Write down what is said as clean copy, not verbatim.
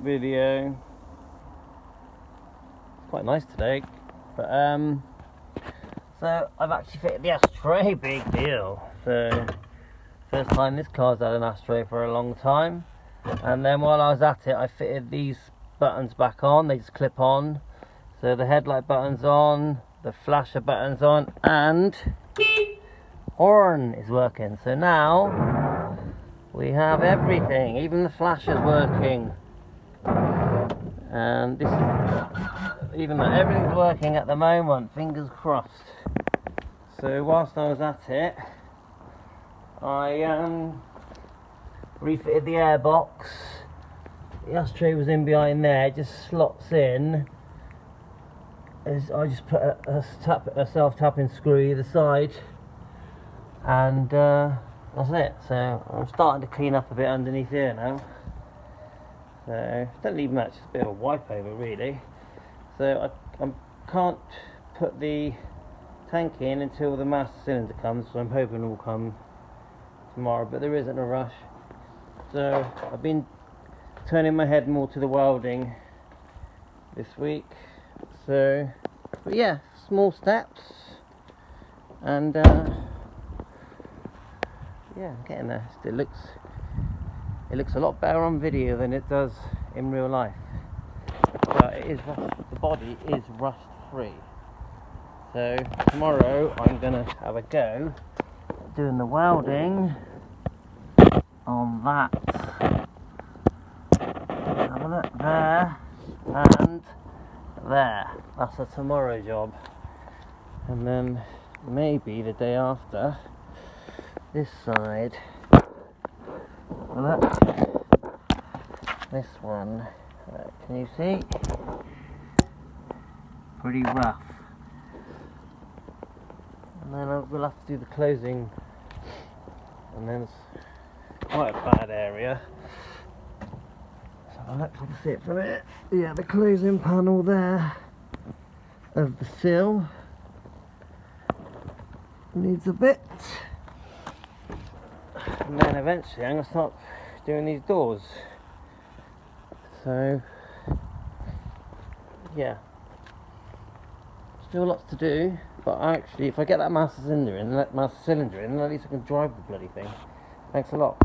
Video. It's quite nice today, but so I've actually fitted the ashtray. Big deal. So first time this car's had an ashtray for a long time. And then while I was at it, I fitted these buttons back on. They just clip on. So the headlight button's on, the flasher button's on, and horn is working. So now we have everything. Even the flasher's working. And this is, even though everything's working at the moment, fingers crossed. So whilst I was at it, I refitted the airbox. The ashtray was in behind there, it just slots in. As I just put a self-tapping screw either side, and that's it. So I'm starting to clean up a bit underneath here now. So don't leave much, it's a bit of a wipe over really. So I can't put the tank in until the master cylinder comes, so I'm hoping it will come tomorrow, but there isn't a rush. So I've been turning my head more to the welding this week. So, but yeah, small steps, and yeah, I'm getting there. It looks a lot better on video than it does in real life. But it is the body is rust free. So tomorrow I'm gonna have a go at doing the welding on that. Have a look there and there. That's a tomorrow job. And then maybe the day after, this side. Look, this one, can you see? Pretty rough. And then we'll have to do the closing, and then it's quite a bad area. So I'll let you see it from it. Yeah, the closing panel there of the sill needs a bit. And then eventually I'm going to start doing these doors. So yeah, still lots to do, but actually if I get that master cylinder in, then at least I can drive the bloody thing. Thanks a lot.